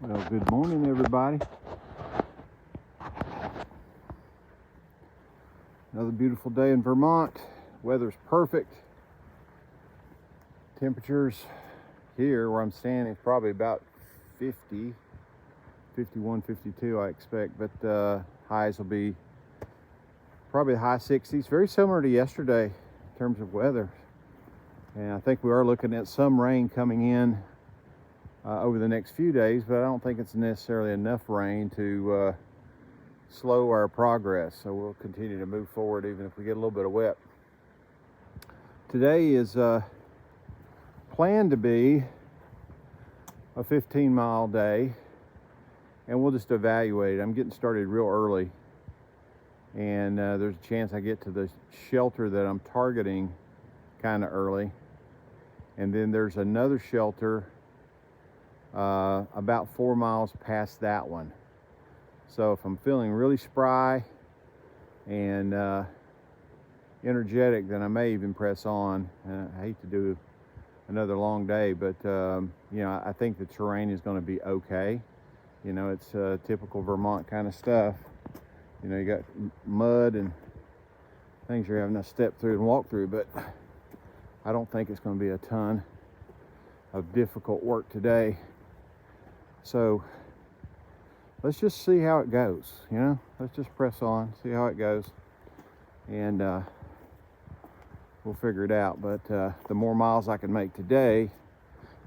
Well, good morning, everybody. Another beautiful day in Vermont. Weather's perfect. Temperatures here where I'm standing is probably about 50, 51, 52 I expect, but highs will be probably high 60s. Very similar to yesterday in terms of weather. And I think we are looking at some rain coming in over the next few days, but I don't think it's necessarily enough rain to slow our progress. So we'll continue to move forward even if we get a little bit of wet. Today is planned to be a 15-mile day, and we'll just evaluate it. I'm getting started real early, and there's a chance I get to the shelter that I'm targeting kind of early, and then there's another shelter about 4 miles past that one. So if I'm feeling really spry and energetic, then I may even press on. I hate to do another long day, but I think the terrain is going to be okay. It's typical Vermont kind of stuff. You got mud and things you're having to step through and walk through, but I don't think it's going to be a ton of difficult work today. So let's just see how it goes. Let's just press on, see how it goes, and we'll figure it out. But the more miles I can make today,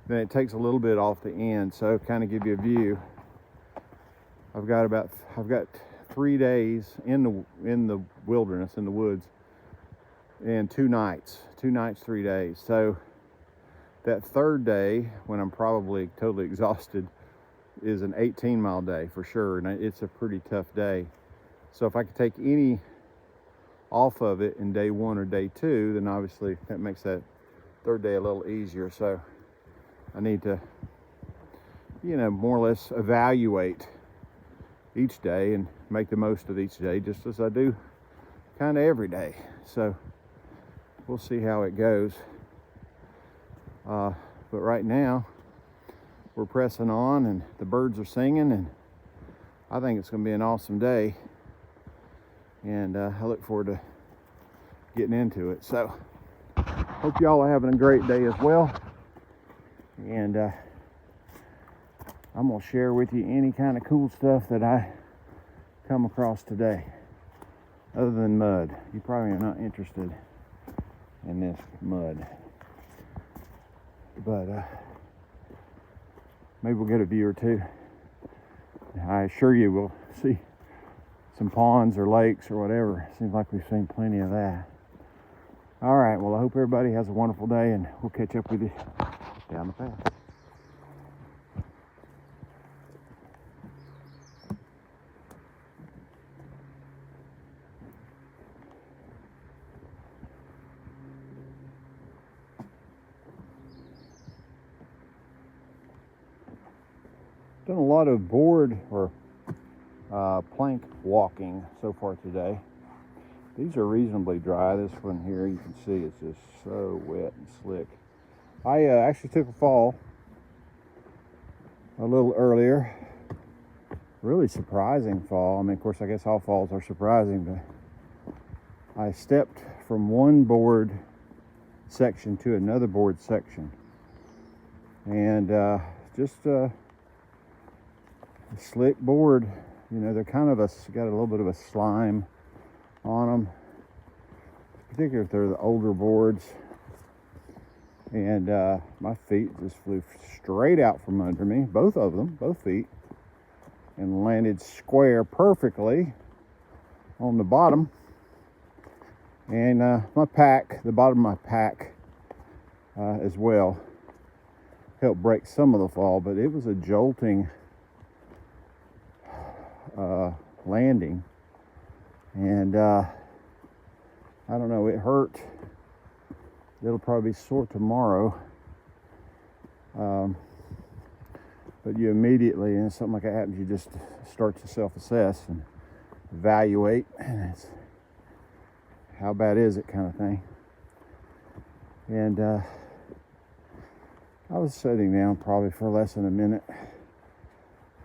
then it takes a little bit off the end. So kind of give you a view. I've got 3 days in the wilderness, in the woods, and 2 nights, 3 days. So that third day, when I'm probably totally exhausted, is an 18-mile day for sure, and it's a pretty tough day. So if I could take any off of it in day 1 or day 2, then obviously that makes that third day a little easier. So I need to, more or less evaluate each day and make the most of each day, just as I do kind of every day. So we'll see how it goes. But right now, we're pressing on, and the birds are singing, and I think it's going to be an awesome day, and I look forward to getting into it. So hope y'all are having a great day as well, and I'm going to share with you any kind of cool stuff that I come across today, other than mud. You probably are not interested in this mud, but maybe we'll get a view or two. I assure you we'll see some ponds or lakes or whatever. Seems like we've seen plenty of that. All right, well, I hope everybody has a wonderful day, and we'll catch up with you down the path. Done a lot of board or plank walking so far today. These are reasonably dry. This one here, you can see it's just so wet and slick. I actually took a fall a little earlier. Really surprising fall. I mean, of course, I guess all falls are surprising, but I stepped from one board section to another board section, and just slick board. They're kind of got a little bit of a slime on them, particularly if they're the older boards. And my feet just flew straight out from under me, both of them, both feet, and landed square perfectly on the bottom. And my pack, the bottom of my pack as well, helped break some of the fall, but it was a jolting landing, and I don't know, it hurt. It'll probably be sore tomorrow, but you immediately, and something like that happens, you just start to self-assess and evaluate, and it's how bad is it kind of thing. And I was sitting down probably for less than a minute,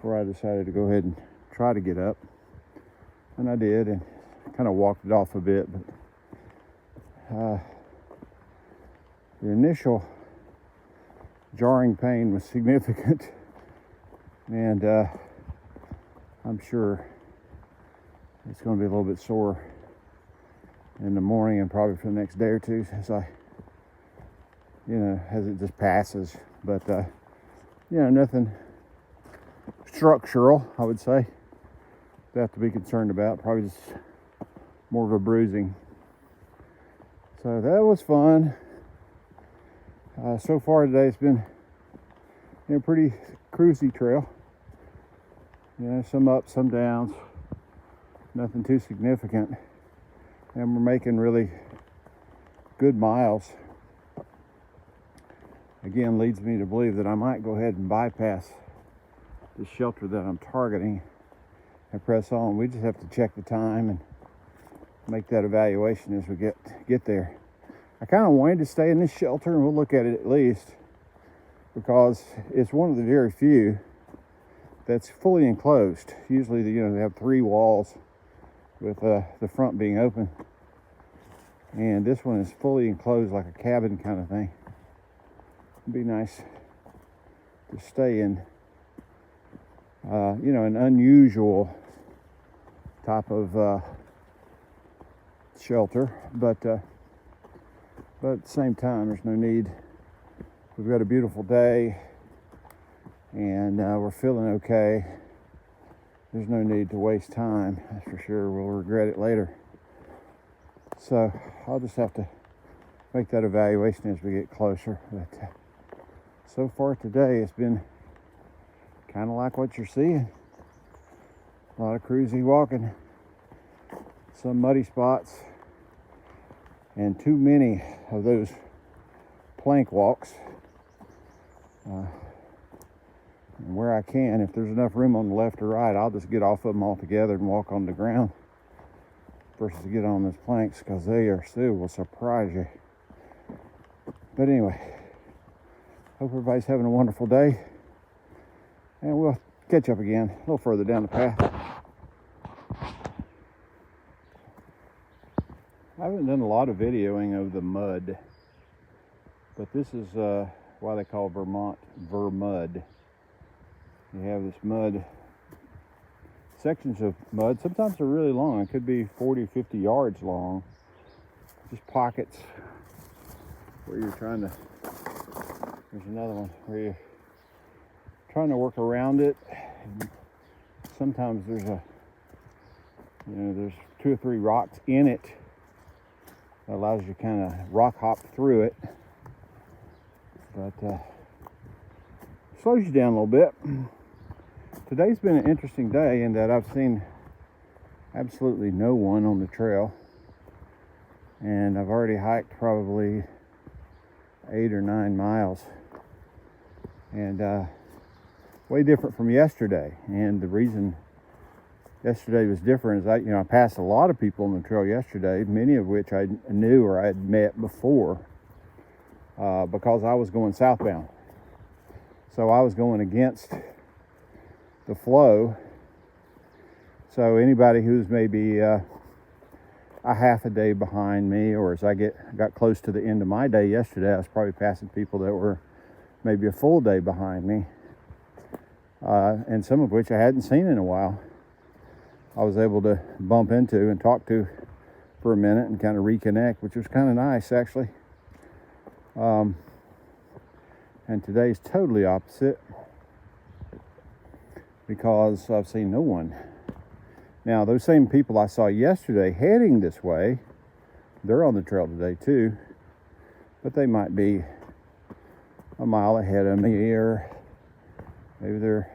before I decided to go ahead and try to get up. And I did, and kind of walked it off a bit, but the initial jarring pain was significant, and I'm sure it's going to be a little bit sore in the morning and probably for the next day or two as as it just passes. But nothing structural, I would say, to have to be concerned about. Probably just more of a bruising. So that was fun. So far today it's been a pretty cruisy trail. Some ups, some downs, nothing too significant, and we're making really good miles. Again, leads me to believe that I might go ahead and bypass the shelter that I'm targeting and press on. We just have to check the time and make that evaluation as we get there. I kind of wanted to stay in this shelter, and we'll look at it at least, because it's one of the very few that's fully enclosed. Usually, they have 3 walls with the front being open, and this one is fully enclosed like a cabin kind of thing. It'd be nice to stay in, an unusual type of shelter, but at the same time, there's no need. We've got a beautiful day, and we're feeling okay. There's no need to waste time, that's for sure. We'll regret it later. So I'll just have to make that evaluation as we get closer. But so far today, it's been kind of like what you're seeing. A lot of cruisy walking, some muddy spots, and too many of those plank walks. And where I can, if there's enough room on the left or right, I'll just get off of them altogether and walk on the ground versus get on those planks, because they will surprise you. But anyway, hope everybody's having a wonderful day, and we'll catch up again a little further down the path. I haven't done a lot of videoing of the mud, but this is why they call Vermont Vermud. You have this mud, sections of mud. Sometimes they're really long. It could be 40, 50 yards long. Just pockets where you're trying to, there's another one where you're trying to work around it. And sometimes there's there's 2 or 3 rocks in it that allows you to kind of rock hop through it. But slows you down a little bit. Today's been an interesting day in that I've seen absolutely no one on the trail, and I've already hiked probably 8 or 9 miles, and way different from yesterday. And the reason yesterday was different is I passed a lot of people on the trail yesterday, many of which I knew or I had met before, because I was going southbound. So I was going against the flow. So anybody who's maybe a half a day behind me, or as I got close to the end of my day yesterday, I was probably passing people that were maybe a full day behind me, and some of which I hadn't seen in a while. I was able to bump into and talk to for a minute and kind of reconnect, which was kind of nice, actually. And today's totally opposite, because I've seen no one. Now, those same people I saw yesterday heading this way, they're on the trail today too, but they might be a mile ahead of me, or maybe they're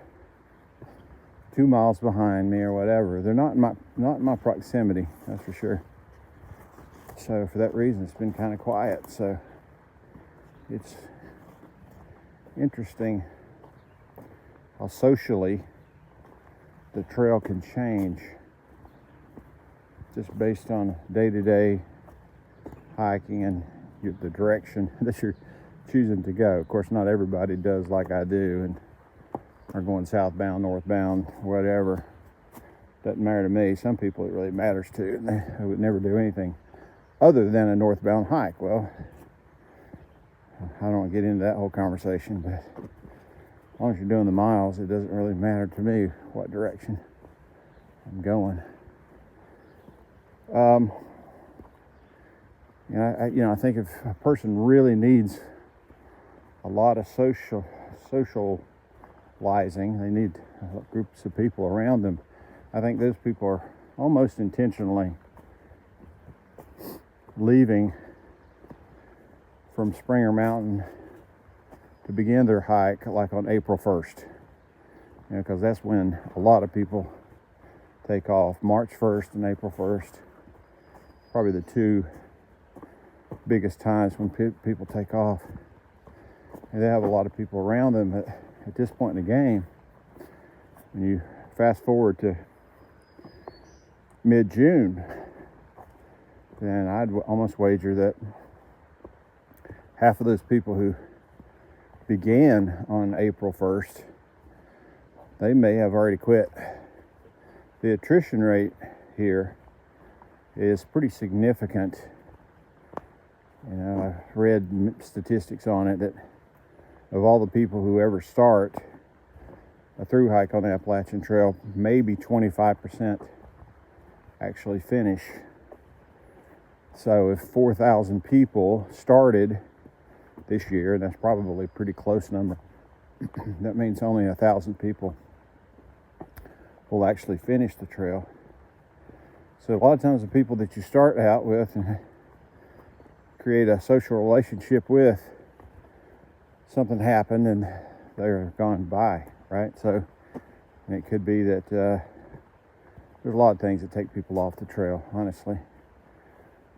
2 miles behind me or whatever. They're not in my proximity, that's for sure. So for that reason, it's been kind of quiet. So it's interesting how socially the trail can change just based on day-to-day hiking and the direction that you're choosing to go. Of course, not everybody does like I do, and or going southbound, northbound, whatever. Doesn't matter to me. Some people it really matters to, and they would never do anything other than a northbound hike. Well, I don't want to get into that whole conversation, but as long as you're doing the miles, it doesn't really matter to me what direction I'm going. I think if a person really needs a lot of socializing, they need groups of people around them. I think those people are almost intentionally leaving from Springer Mountain to begin their hike like on April 1st, because that's when a lot of people take off. March 1st and April 1st, probably the two biggest times when people take off, and they have a lot of people around them. At this point in the game, when you fast forward to mid-June, then I'd almost wager that half of those people who began on April 1st, they may have already quit. The attrition rate here is pretty significant. I've read statistics on it that of all the people who ever start a through hike on the Appalachian Trail, maybe 25% actually finish. So if 4,000 people started this year, and that's probably a pretty close number, that means only 1,000 people will actually finish the trail. So a lot of times the people that you start out with and create a social relationship with, something happened and they're gone by, right? So, and it could be that there's a lot of things that take people off the trail, honestly.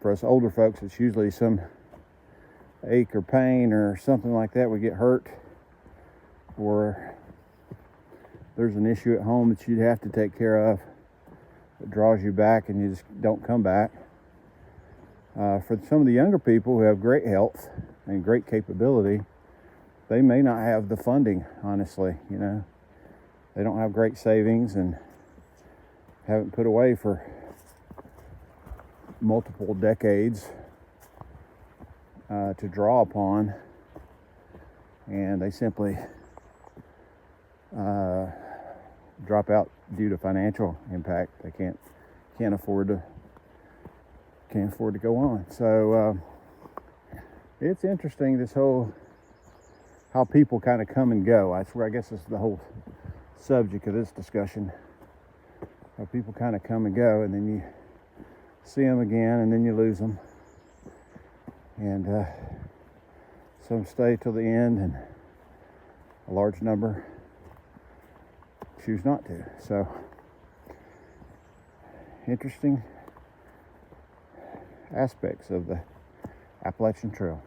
For us older folks, it's usually some ache or pain or something like that. We get hurt, or there's an issue at home that you'd have to take care of that draws you back and you just don't come back. For some of the younger people who have great health and great capability, they may not have the funding, honestly. They don't have great savings and haven't put away for multiple decades to draw upon, and they simply drop out due to financial impact. They can't afford to go on. So it's interesting, this whole how people kind of come and go. That's where I guess is the whole subject of this discussion. How people kind of come and go, and then you see them again, and then you lose them. And some stay till the end, and a large number choose not to. So, interesting aspects of the Appalachian Trail.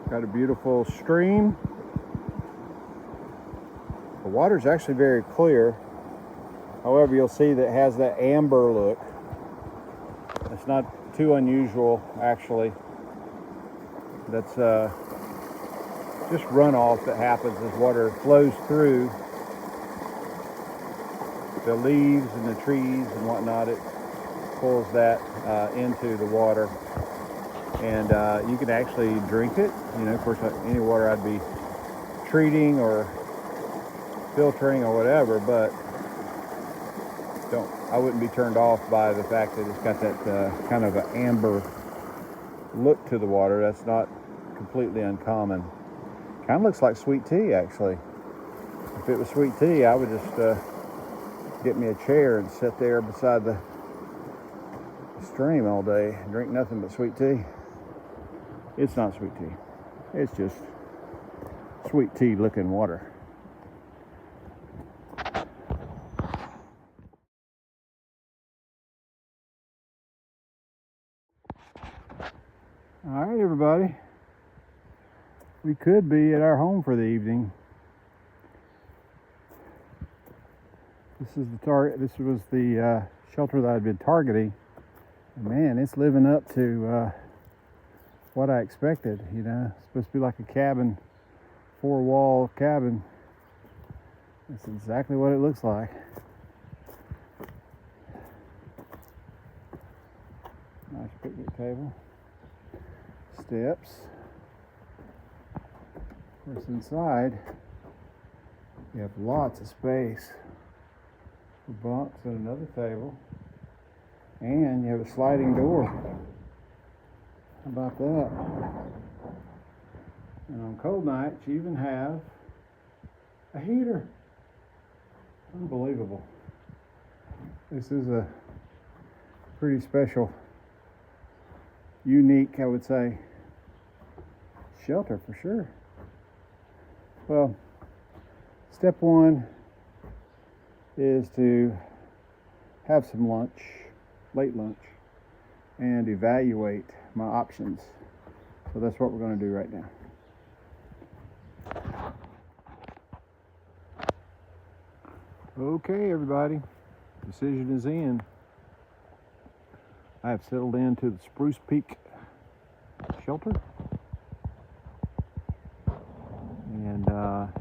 Got a beautiful stream. The water's actually very clear. However, you'll see that it has that amber look. It's not too unusual, actually. That's just runoff that happens as water flows through the leaves and the trees and whatnot. It pulls that into the water. And you can actually drink it. Of course, any water I'd be treating or filtering or whatever, but I wouldn't be turned off by the fact that it's got that kind of an amber look to the water. That's not completely uncommon. Kind of looks like sweet tea, actually. If it was sweet tea, I would just get me a chair and sit there beside the stream all day and drink nothing but sweet tea. It's not sweet tea. It's just sweet tea looking water. All right, everybody. We could be at our home for the evening. This is the target. This was the shelter that I'd been targeting. And man, it's living up to what I expected. You know, it's supposed to be like a cabin, 4-wall cabin. That's exactly what it looks like. Nice picnic table. Steps. Of course, inside you have lots of space for bunks and another table. And you have a sliding door. How about that? And on cold nights, you even have a heater. Unbelievable. This is a pretty special, unique, I would say, shelter for sure. Well, step one is to have some lunch, late lunch, and evaluate my options. So that's what we're going to do right now. Okay, everybody, decision is in. I have settled into the Spruce Peak shelter, and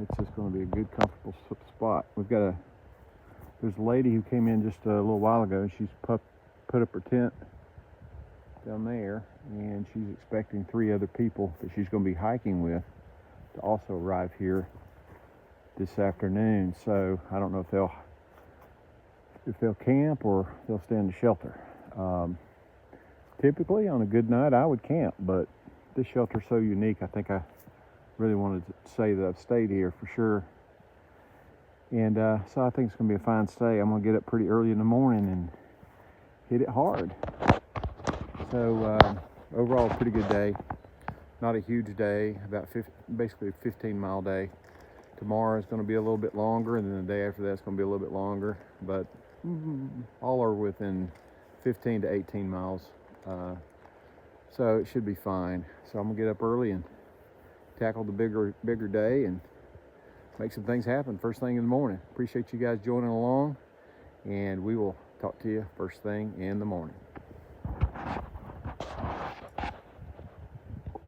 it's just going to be a good, comfortable spot. There's a lady who came in just a little while ago. She's put up her tent down there, and she's expecting 3 other people that she's going to be hiking with to also arrive here this afternoon. So I don't know if they'll camp or they'll stay in the shelter. Typically on a good night I would camp, but this shelter's so unique, I think I really wanted to say that I've stayed here for sure. And so I think it's going to be a fine stay. I'm going to get up pretty early in the morning and hit it hard. So overall, a pretty good day. Not a huge day, basically a 15-mile day. Tomorrow is going to be a little bit longer, and then the day after that's going to be a little bit longer. But all are within 15 to 18 miles. So it should be fine. So I'm going to get up early and tackle the bigger day and make some things happen first thing in the morning. Appreciate you guys joining along, and we will talk to you first thing in the morning.